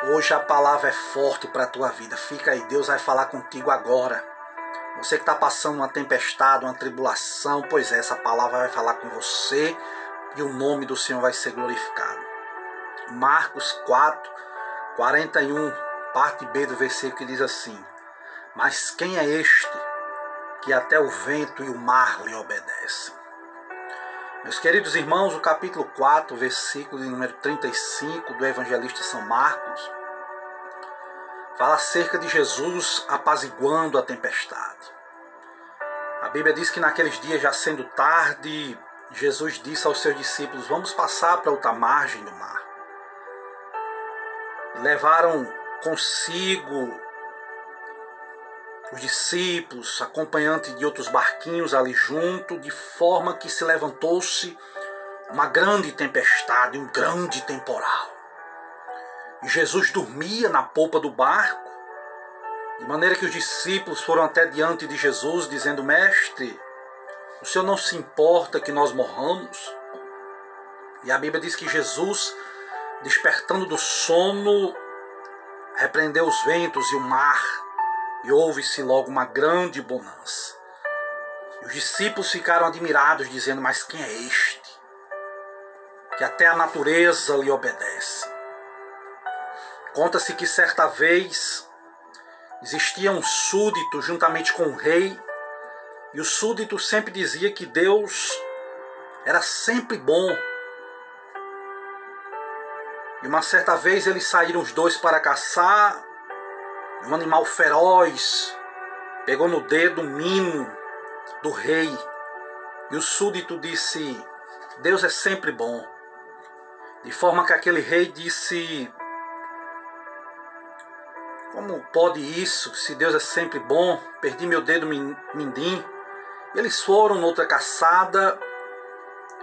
Hoje a palavra é forte para a tua vida. Fica aí, Deus vai falar contigo agora. Você que está passando uma tempestade, uma tribulação, pois é, essa palavra vai falar com você e o nome do Senhor vai ser glorificado. Marcos 4, 41, parte B do versículo, que diz assim: mas quem é este que até o vento e o mar lhe obedecem? Meus queridos irmãos, o capítulo 4, versículo de número 35 do evangelista São Marcos, fala acerca de Jesus apaziguando a tempestade. A Bíblia diz que naqueles dias, já sendo tarde, Jesus disse aos seus discípulos: vamos passar para outra margem do mar. E levaram consigo os discípulos, acompanhantes de outros barquinhos ali junto, de forma que se levantou-se uma grande tempestade, um grande temporal. E Jesus dormia na polpa do barco, de maneira que os discípulos foram até diante de Jesus, dizendo: mestre, o Senhor não se importa que nós morramos? E a Bíblia diz que Jesus, despertando do sono, repreendeu os ventos e o mar, e houve-se logo uma grande bonança. E os discípulos ficaram admirados, dizendo: mas quem é este que até a natureza lhe obedece? Conta-se que certa vez existia um súdito juntamente com o rei, e o súdito sempre dizia que Deus era sempre bom. E uma certa vez eles saíram os dois para caçar. Um animal feroz pegou no dedo um mimo do rei, e o súdito disse: Deus é sempre bom. De forma que aquele rei disse: como pode isso, se Deus é sempre bom? Perdi meu dedo mindinho. Eles foram noutra caçada,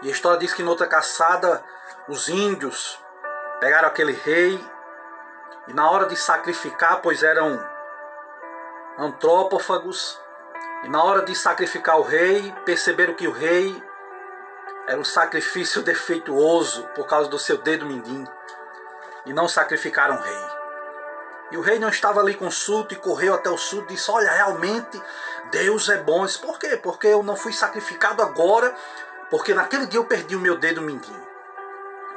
e a história diz que noutra caçada os índios pegaram aquele rei, e na hora de sacrificar, pois eram antrópofagos, e na hora de sacrificar o rei, perceberam que o rei era um sacrifício defeituoso por causa do seu dedo mindinho, e não sacrificaram o rei. E o rei não estava ali com o súdito, e correu até o súdito e disse: olha, realmente Deus é bom. Disse: por quê? Porque eu não fui sacrificado agora, porque naquele dia eu perdi o meu dedo mindinho.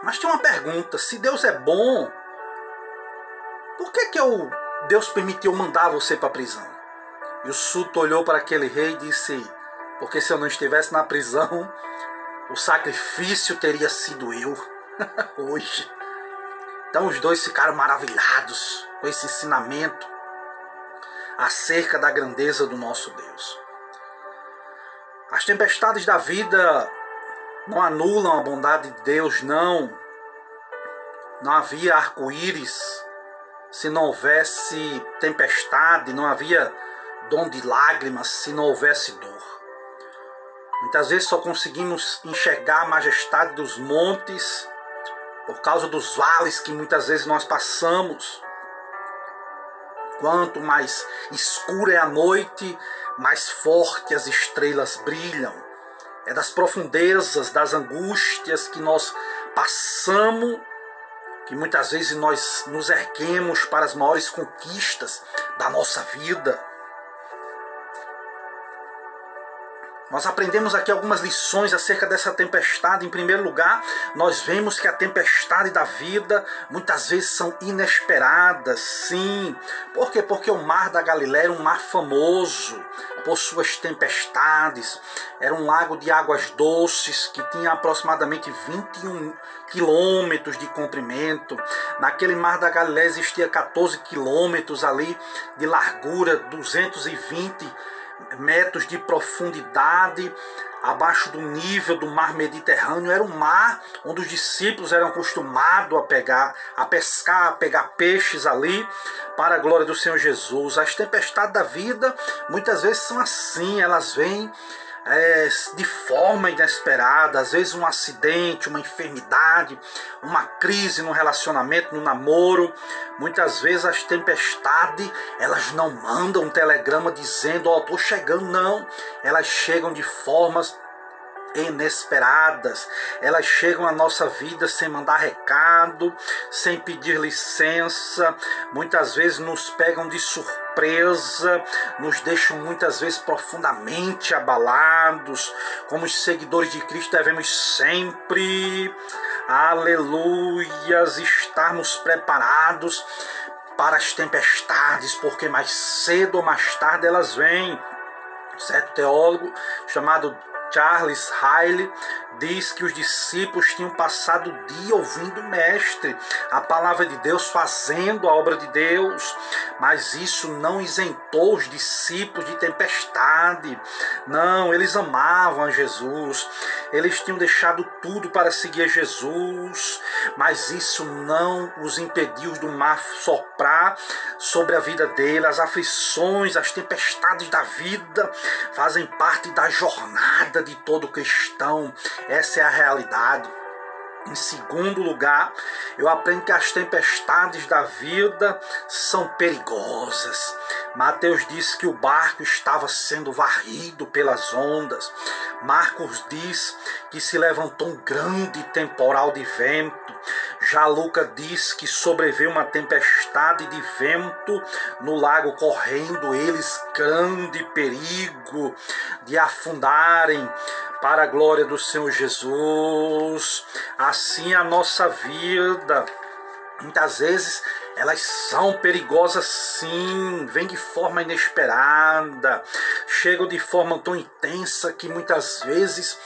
Mas tem uma pergunta: se Deus é bom, por que Deus permitiu mandar você para a prisão? E o súdito olhou para aquele rei e disse: porque se eu não estivesse na prisão, o sacrifício teria sido eu hoje. Então os dois ficaram maravilhados com esse ensinamento acerca da grandeza do nosso Deus. As tempestades da vida não anulam a bondade de Deus, não. Não havia arco-íris se não houvesse tempestade, não havia dom de lágrimas se não houvesse dor. Muitas vezes só conseguimos enxergar a majestade dos montes por causa dos vales que muitas vezes nós passamos. Quanto mais escura é a noite, mais forte as estrelas brilham. É das profundezas, das angústias que nós passamos, que muitas vezes nós nos erguemos para as maiores conquistas da nossa vida. Nós aprendemos aqui algumas lições acerca dessa tempestade. Em primeiro lugar, nós vemos que a tempestade da vida muitas vezes são inesperadas, sim. Por quê? Porque o mar da Galileia era um mar famoso por suas tempestades. Era um lago de águas doces que tinha aproximadamente 21 quilômetros de comprimento. Naquele mar da Galileia existia 14 quilômetros ali de largura, 220 metros de profundidade abaixo do nível do mar Mediterrâneo. Era um mar onde os discípulos eram acostumados a pescar, a pegar peixes ali para a glória do Senhor Jesus. As tempestades da vida muitas vezes são assim, elas vêm de forma inesperada, às vezes um acidente, uma enfermidade, uma crise no relacionamento, no namoro. Muitas vezes as tempestades, elas não mandam um telegrama dizendo: ó, tô chegando, não. Elas chegam de formas inesperadas. Elas chegam à nossa vida sem mandar recado, sem pedir licença, muitas vezes nos pegam de surpresa, nos deixam muitas vezes profundamente abalados. Como os seguidores de Cristo devemos sempre, aleluias, estarmos preparados para as tempestades, porque mais cedo ou mais tarde elas vêm. Certo teólogo chamado Charles Riley diz que os discípulos tinham passado o dia ouvindo o mestre, a palavra de Deus, fazendo a obra de Deus, mas isso não isentou os discípulos de tempestade. Não, eles amavam a Jesus, eles tinham deixado tudo para seguir a Jesus, mas isso não os impediu do mar soprar sobre a vida deles. As aflições, as tempestades da vida fazem parte da jornada de todo cristão. Essa é a realidade. Em segundo lugar, eu aprendo que as tempestades da vida são perigosas. Mateus diz que o barco estava sendo varrido pelas ondas. Marcos diz que se levantou um grande temporal de vento. Já Lucas diz que sobreveio uma tempestade de vento no lago, correndo eles grande perigo de afundarem para a glória do Senhor Jesus. Assim a nossa vida, muitas vezes elas são perigosas sim, vêm de forma inesperada, chegam de forma tão intensa que muitas vezes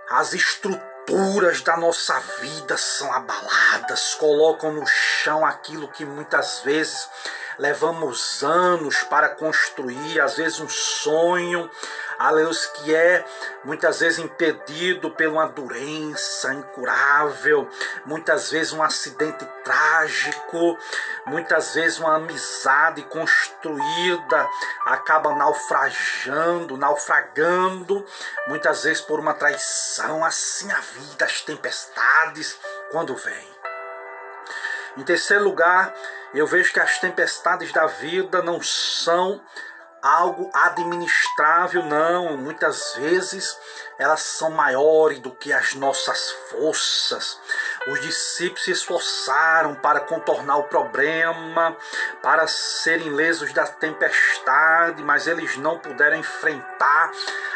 as estruturas da nossa vida são abaladas, colocam no chão aquilo que muitas vezes levamos anos para construir, às vezes um sonho, aleluia, que é muitas vezes impedido por uma doença incurável, muitas vezes um acidente trágico, muitas vezes uma amizade construída acaba naufragando, muitas vezes por uma traição. Assim a vida, as tempestades quando vêm. Em terceiro lugar, eu vejo que as tempestades da vida não são algo administrável, não. Muitas vezes elas são maiores do que as nossas forças. Os discípulos se esforçaram para contornar o problema, para serem lesos da tempestade, mas eles não puderam enfrentar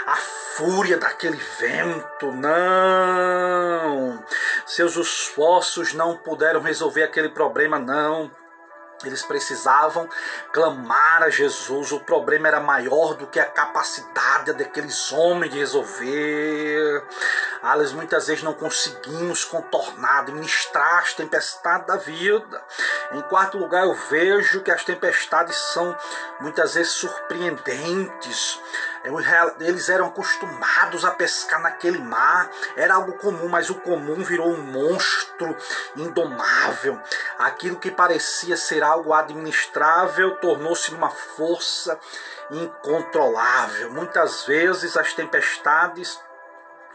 a fúria daquele vento, não. Seus esforços não puderam resolver aquele problema, não. Eles precisavam clamar a Jesus. O problema era maior do que a capacidade daqueles homens de resolver. Aliás, muitas vezes não conseguimos contornar, administrar as tempestades da vida. Em quarto lugar, eu vejo que as tempestades são muitas vezes surpreendentes. Eles eram acostumados a pescar naquele mar, era algo comum, mas o comum virou um monstro indomável. Aquilo que parecia ser algo administrável tornou-se uma força incontrolável. Muitas vezes as tempestades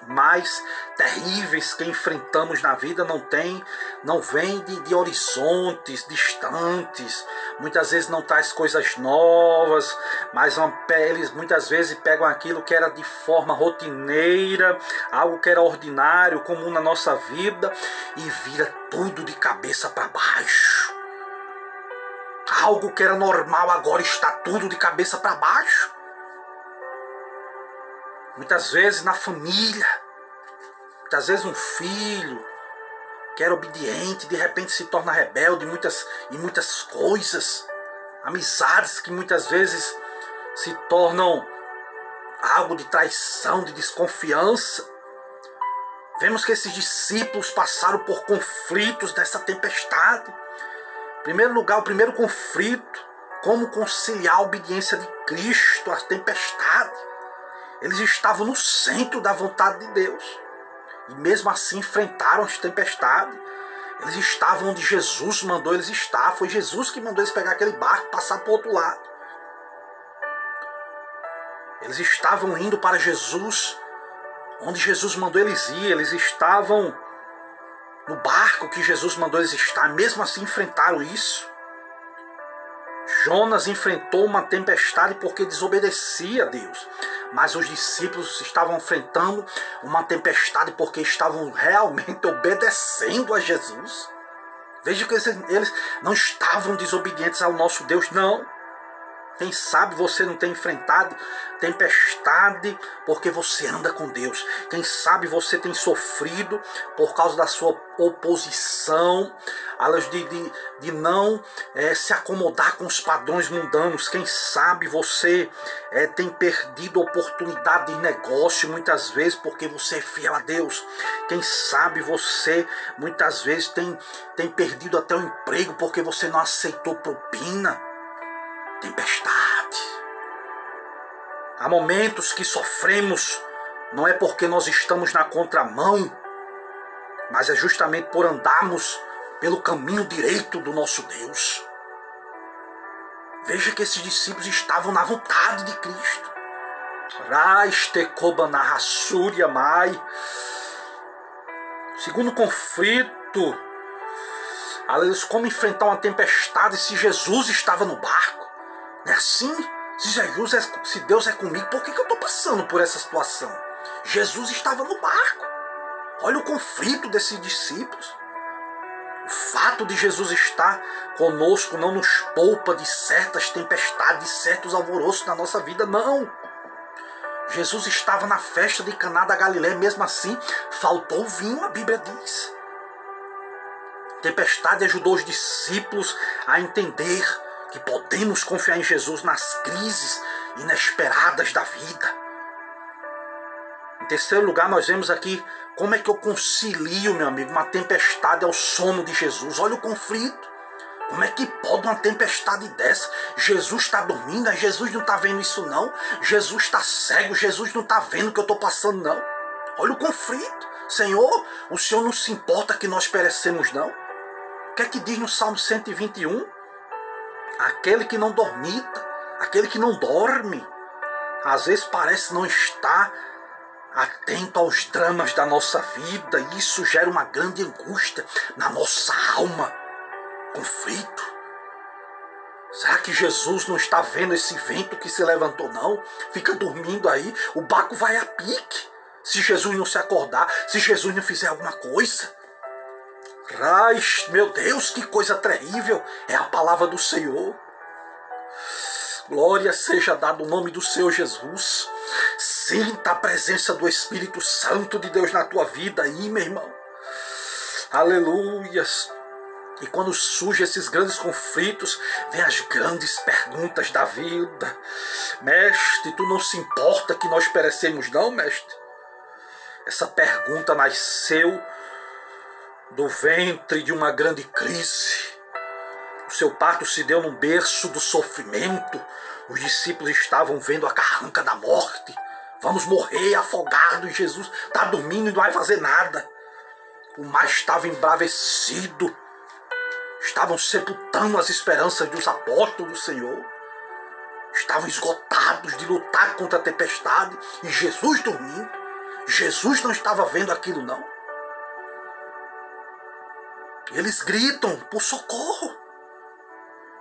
mais terríveis que enfrentamos na vida não vêm de horizontes distantes, muitas vezes não traz coisas novas, mas eles muitas vezes pegam aquilo que era de forma rotineira, algo que era ordinário, comum na nossa vida, e vira tudo de cabeça para baixo. Algo que era normal agora está tudo de cabeça para baixo. Muitas vezes na família, muitas vezes um filho que era obediente, de repente se torna rebelde em muitas coisas. Amizades que muitas vezes se tornam algo de traição, de desconfiança. Vemos que esses discípulos passaram por conflitos dessa tempestade. Em primeiro lugar, o primeiro conflito, como conciliar a obediência de Cristo à tempestade. Eles estavam no centro da vontade de Deus. E mesmo assim enfrentaram as tempestades. Eles estavam onde Jesus mandou eles estar. Foi Jesus que mandou eles pegar aquele barco e passar para o outro lado. Eles estavam indo para Jesus, onde Jesus mandou eles ir. Eles estavam no barco que Jesus mandou eles estar. Mesmo assim enfrentaram isso. Jonas enfrentou uma tempestade porque desobedecia a Deus. Mas os discípulos estavam enfrentando uma tempestade porque estavam realmente obedecendo a Jesus. Veja que eles não estavam desobedientes ao nosso Deus, não. Quem sabe você não tem enfrentado tempestade porque você anda com Deus. Quem sabe você tem sofrido por causa da sua oposição, de não se acomodar com os padrões mundanos. Quem sabe você tem perdido oportunidade de negócio muitas vezes porque você é fiel a Deus. Quem sabe você muitas vezes tem perdido até o emprego porque você não aceitou propina. Tempestade. Há momentos que sofremos, não é porque nós estamos na contramão, mas é justamente por andarmos pelo caminho direito do nosso Deus. Veja que esses discípulos estavam na vontade de Cristo. Segundo conflito, como enfrentar uma tempestade se Jesus estava no barco? Não é assim? Se Deus é comigo, por que eu estou passando por essa situação? Jesus estava no barco. Olha o conflito desses discípulos. O fato de Jesus estar conosco não nos poupa de certas tempestades, de certos alvoroços na nossa vida, não. Jesus estava na festa de Caná da Galileia, mesmo assim, faltou vinho, a Bíblia diz. A tempestade ajudou os discípulos a entender que podemos confiar em Jesus nas crises inesperadas da vida. Em terceiro lugar, nós vemos aqui como é que eu concilio, meu amigo, uma tempestade ao sono de Jesus. Olha o conflito. Como é que pode uma tempestade dessa? Jesus está dormindo, Jesus não está vendo isso não. Jesus está cego, Jesus não está vendo o que eu estou passando não. Olha o conflito. Senhor, o Senhor não se importa que nós perecemos não. O que é que diz no Salmo 121? Aquele que não dormita, aquele que não dorme, às vezes parece não estar atento aos dramas da nossa vida, e isso gera uma grande angústia na nossa alma. Conflito. Será que Jesus não está vendo esse vento que se levantou não? Fica dormindo aí, o barco vai a pique. Se Jesus não se acordar, se Jesus não fizer alguma coisa. Meu Deus, que coisa terrível é a palavra do Senhor. Glória seja dada o nome do Senhor Jesus. Sinta a presença do Espírito Santo de Deus na tua vida aí, meu irmão. Aleluias. E quando surgem esses grandes conflitos, vem as grandes perguntas da vida. Mestre, tu não se importa que nós perecemos não, mestre? Essa pergunta nasceu do ventre de uma grande crise. O seu parto se deu num berço do sofrimento. Os discípulos estavam vendo a carranca da morte. Vamos morrer afogados. Jesus está dormindo e não vai fazer nada. O mar estava embravecido. Estavam sepultando as esperanças dos apóstolos do Senhor. Estavam esgotados de lutar contra a tempestade. E Jesus dormindo. Jesus não estava vendo aquilo não. Eles gritam por socorro.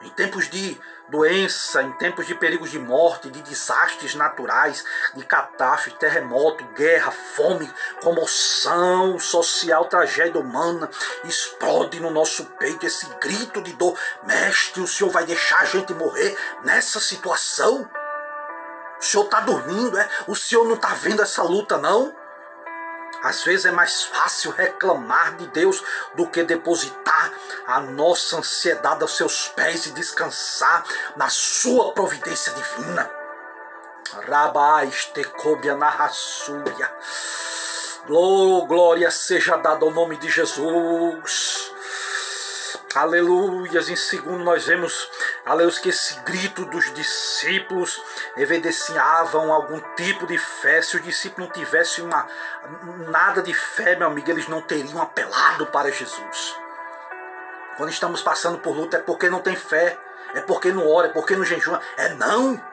Em tempos de doença, em tempos de perigos de morte, de desastres naturais, de catástrofe, terremoto, guerra, fome, comoção social, tragédia humana, explode no nosso peito esse grito de dor. Mestre, o Senhor vai deixar a gente morrer nessa situação? O Senhor está dormindo, é? O Senhor não está vendo essa luta, não? Às vezes é mais fácil reclamar de Deus do que depositar a nossa ansiedade aos seus pés e descansar na sua providência divina. Glória seja dada ao nome de Jesus. Aleluias. Em segundo nós vemos, aleluia, que esse grito dos discípulos evidenciavam algum tipo de fé. Se os discípulos não tivessem nada de fé, meu amigo, eles não teriam apelado para Jesus. Quando estamos passando por luta é porque não tem fé, é porque não ora, é porque não jejuma. Não.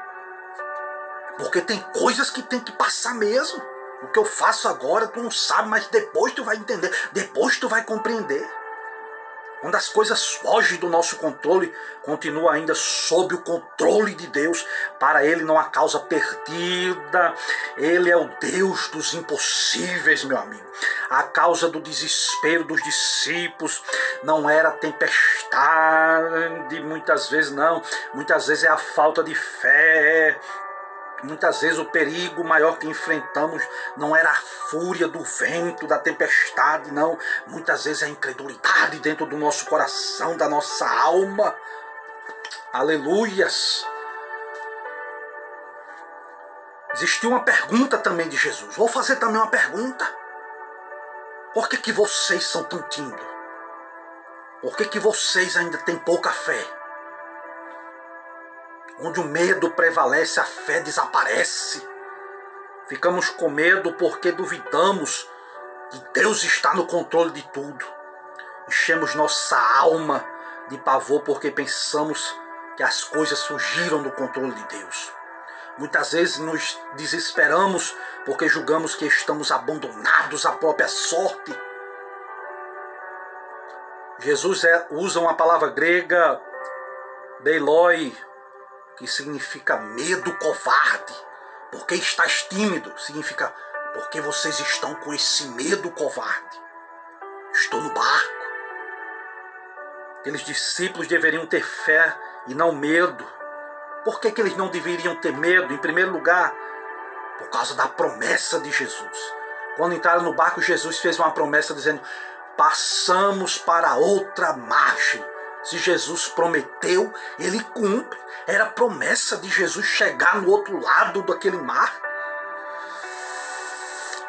Porque tem coisas que tem que passar mesmo. O que eu faço agora tu não sabe, mas depois tu vai entender, depois tu vai compreender. Quando as coisas fogem do nosso controle, continua ainda sob o controle de Deus. Para Ele não há causa perdida. Ele é o Deus dos impossíveis, meu amigo. A causa do desespero dos discípulos não era a tempestade, muitas vezes não. Muitas vezes é a falta de fé. Muitas vezes o perigo maior que enfrentamos não era a fúria do vento, da tempestade, não. Muitas vezes é a incredulidade dentro do nosso coração, da nossa alma. Aleluias! Existiu uma pergunta também de Jesus. Vou fazer também uma pergunta. Por que vocês são tão tímidos? Por que vocês ainda têm pouca fé? Onde o medo prevalece, a fé desaparece. Ficamos com medo porque duvidamos que Deus está no controle de tudo. Enchemos nossa alma de pavor porque pensamos que as coisas fugiram do controle de Deus. Muitas vezes nos desesperamos porque julgamos que estamos abandonados à própria sorte. Jesus usa uma palavra grega, deiloi, que significa medo covarde. Por que estás tímido? Significa porque vocês estão com esse medo covarde. Estou no barco. Aqueles discípulos deveriam ter fé e não medo. Por que eles não deveriam ter medo? Em primeiro lugar, por causa da promessa de Jesus. Quando entraram no barco, Jesus fez uma promessa dizendo: passamos para outra margem. Se Jesus prometeu, Ele cumpre. Era a promessa de Jesus chegar no outro lado daquele mar.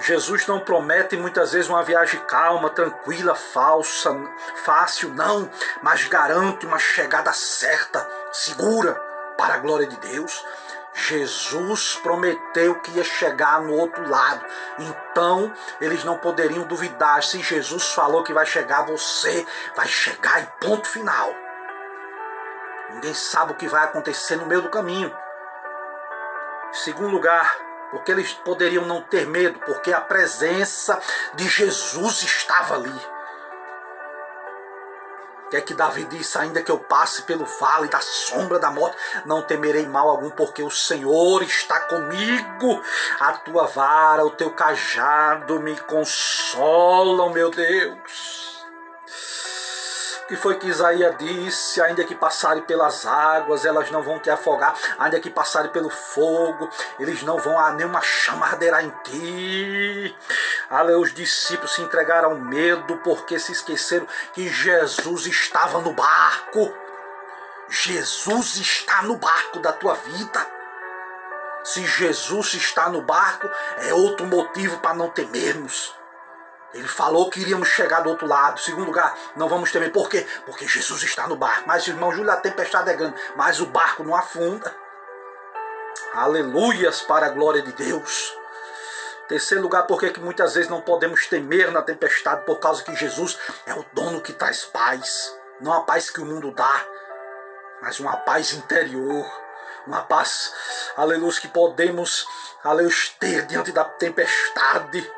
Jesus não promete muitas vezes uma viagem calma, tranquila, fácil, não. Mas garante uma chegada certa, segura, para a glória de Deus. Jesus prometeu que ia chegar no outro lado. Então, eles não poderiam duvidar. Se Jesus falou que vai chegar, você vai chegar e ponto final. Ninguém sabe o que vai acontecer no meio do caminho. Em segundo lugar, porque eles poderiam não ter medo, porque a presença de Jesus estava ali. O que é que Davi disse? Ainda que eu passe pelo vale da sombra da morte, não temerei mal algum, porque o Senhor está comigo. A tua vara, o teu cajado me consolam, meu Deus. O que foi que Isaías disse? Ainda que passarem pelas águas, elas não vão te afogar. Ainda que passarem pelo fogo, eles não vão a nenhuma chama arderá em ti. Os discípulos se entregaram ao medo porque se esqueceram que Jesus estava no barco. Jesus está no barco da tua vida. Se Jesus está no barco, é outro motivo para não temermos. Ele falou que iríamos chegar do outro lado. Segundo lugar, não vamos temer. Por quê? Porque Jesus está no barco. Mas, irmão Júlio, a tempestade é grande, mas o barco não afunda. Aleluias para a glória de Deus. Terceiro lugar, por que muitas vezes não podemos temer na tempestade? Por causa que Jesus é o dono que traz paz. Não a paz que o mundo dá, mas uma paz interior. Uma paz, aleluia, que podemos, aleluia, ter diante da tempestade.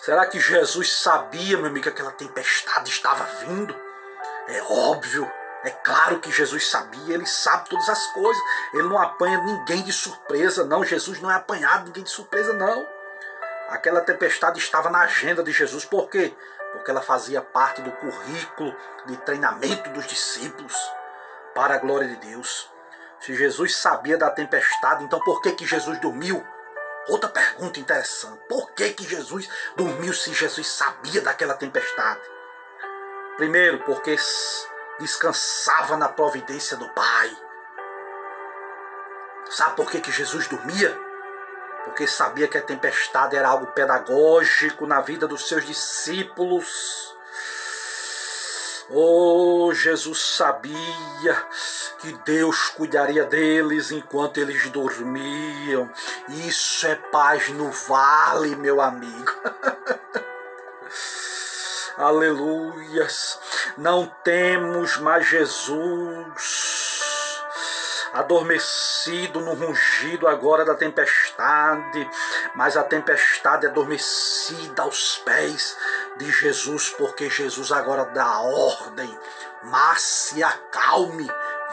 Será que Jesus sabia, meu amigo, que aquela tempestade estava vindo? É óbvio, é claro que Jesus sabia, ele sabe todas as coisas. Ele não apanha ninguém de surpresa, não. Jesus não é apanhado ninguém de surpresa, não. Aquela tempestade estava na agenda de Jesus. Por quê? Porque ela fazia parte do currículo de treinamento dos discípulos, para a glória de Deus. Se Jesus sabia da tempestade, então por que Jesus dormiu? Outra pergunta interessante. Por que Jesus dormiu se Jesus sabia daquela tempestade? Primeiro, porque descansava na providência do Pai. Sabe por que Jesus dormia? Porque sabia que a tempestade era algo pedagógico na vida dos seus discípulos. Jesus sabia que Deus cuidaria deles enquanto eles dormiam. Isso é paz no vale, meu amigo. Aleluias. Não temos mais Jesus. adormecido no rungido agora da tempestade, mas a tempestade adormecida aos pés de Jesus, porque Jesus agora dá ordem: mar se acalme,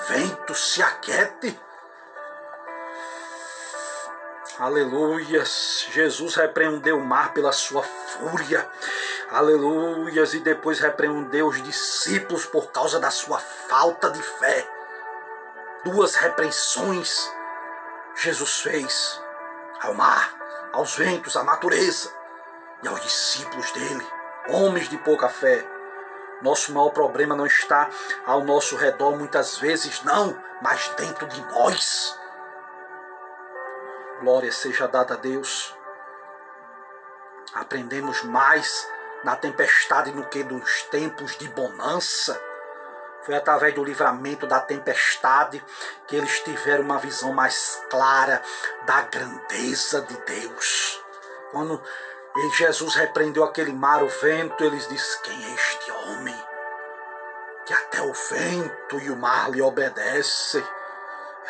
vento se aquiete. Aleluias, Jesus repreendeu o mar pela sua fúria, aleluias, e depois repreendeu os discípulos por causa da sua falta de fé. Duas repreensões Jesus fez ao mar, aos ventos, à natureza e aos discípulos dele, homens de pouca fé. Nosso maior problema não está ao nosso redor, muitas vezes não, mas dentro de nós. Glória seja dada a Deus. Aprendemos mais na tempestade do que nos tempos de bonança. Foi através do livramento da tempestade que eles tiveram uma visão mais clara da grandeza de Deus. Quando Jesus repreendeu aquele mar, o vento, eles disseram: quem é este homem que até o vento e o mar lhe obedecem?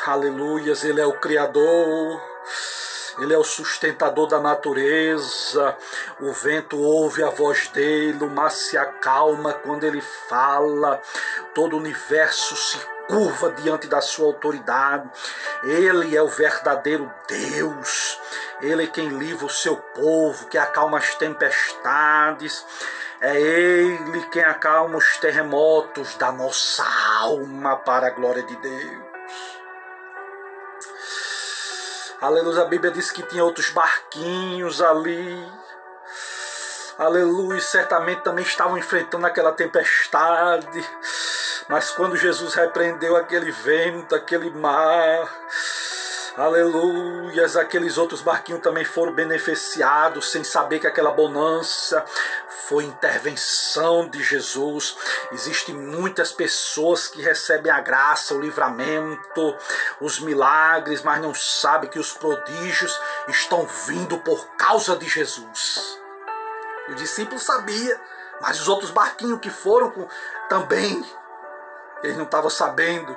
Aleluias, ele é o Criador, ele é o sustentador da natureza. O vento ouve a voz dele, o mar se acalma quando ele fala, todo o universo se curva diante da sua autoridade. Ele é o verdadeiro Deus, ele é quem livra o seu povo, que acalma as tempestades. É ele quem acalma os terremotos da nossa alma, para a glória de Deus. Aleluia, a Bíblia diz que tinha outros barquinhos ali. Aleluia, certamente também estavam enfrentando aquela tempestade. Mas quando Jesus repreendeu aquele vento, aquele mar, aleluia, aqueles outros barquinhos também foram beneficiados, sem saber que aquela bonança foi intervenção de Jesus. Existem muitas pessoas que recebem a graça, o livramento, os milagres, mas não sabem que os prodígios estão vindo por causa de Jesus. Os discípulos sabiam, mas os outros barquinhos que foram também, eles não estavam sabendo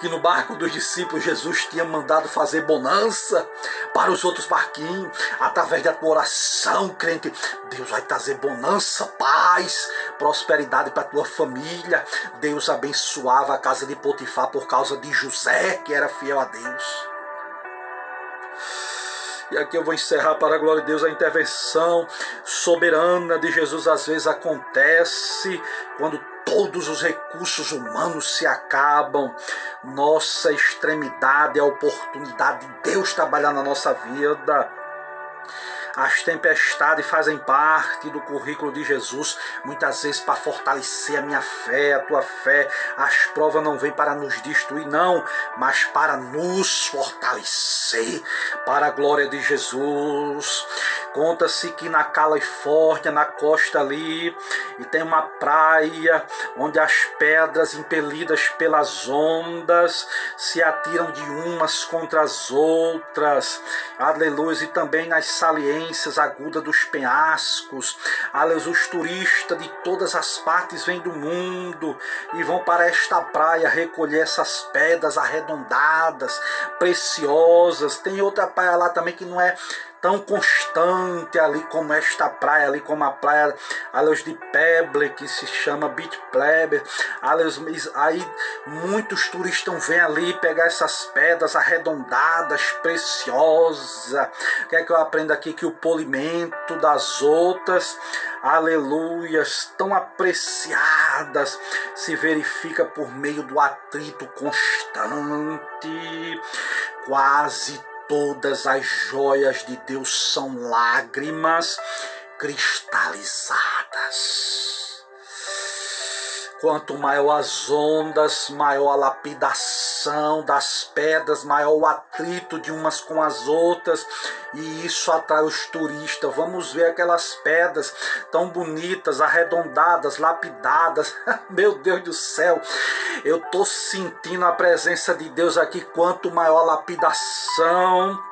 que no barco dos discípulos Jesus tinha mandado fazer bonança para os outros barquinhos. Através da tua oração, crente, Deus vai trazer bonança, paz, prosperidade para a tua família. Deus abençoava a casa de Potifar por causa de José, que era fiel a Deus. E aqui eu vou encerrar, para a glória de Deus. A intervenção soberana de Jesus às vezes acontece quando todos os recursos humanos se acabam. Nossa extremidade é a oportunidade de Deus trabalhar na nossa vida. As tempestades fazem parte do currículo de Jesus, muitas vezes para fortalecer a minha fé, a tua fé. As provas não vêm para nos destruir, não, mas para nos fortalecer, para a glória de Jesus. Conta-se que na Califórnia, na costa ali, e tem uma praia onde as pedras impelidas pelas ondas se atiram de umas contra as outras. Aleluia. E também nas saliências agudas dos penhascos. Aleluia. Os turistas de todas as partes vêm do mundo e vão para esta praia recolher essas pedras arredondadas, preciosas. Tem outra praia lá também que não é tão constante ali como esta praia, ali como a praia de Pebble, que se chama Beach Pebble. Aí muitos turistas vêm ali pegar essas pedras arredondadas, preciosas. O que é que eu aprendo aqui? Que o polimento das outras, aleluias, tão apreciadas, se verifica por meio do atrito constante. Quase todas as joias de Deus são lágrimas cristalizadas. Quanto maior as ondas, maior a lapidação das pedras, maior o atrito de umas com as outras, e isso atrai os turistas. Vamos ver aquelas pedras tão bonitas, arredondadas, lapidadas. Meu Deus do céu, eu estou sentindo a presença de Deus aqui. Quanto maior a lapidação,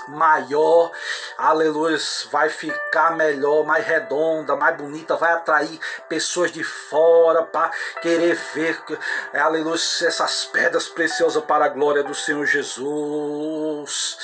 maior, aleluia, vai ficar melhor, mais redonda, mais bonita, vai atrair pessoas de fora para querer ver, aleluia, essas pedras preciosas para a glória do Senhor Jesus.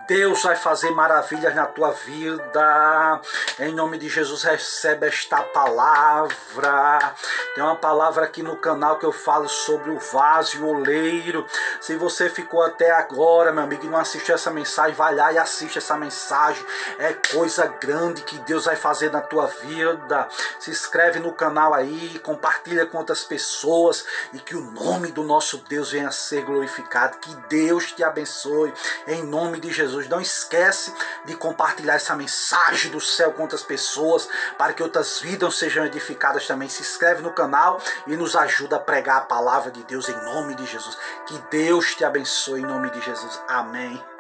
Deus vai fazer maravilhas na tua vida. Em nome de Jesus, recebe esta palavra. Tem uma palavra aqui no canal que eu falo sobre o vaso e o oleiro. Se você ficou até agora, meu amigo, e não assistiu essa mensagem, vai lá e assiste essa mensagem. É coisa grande que Deus vai fazer na tua vida. Se inscreve no canal aí, compartilha com outras pessoas e que o nome do nosso Deus venha a ser glorificado. Que Deus te abençoe em nome de Jesus. Não esquece de compartilhar essa mensagem do céu com outras pessoas para que outras vidas sejam edificadas também. Se inscreve no canal e nos ajuda a pregar a palavra de Deus em nome de Jesus. Que Deus te abençoe em nome de Jesus. Amém.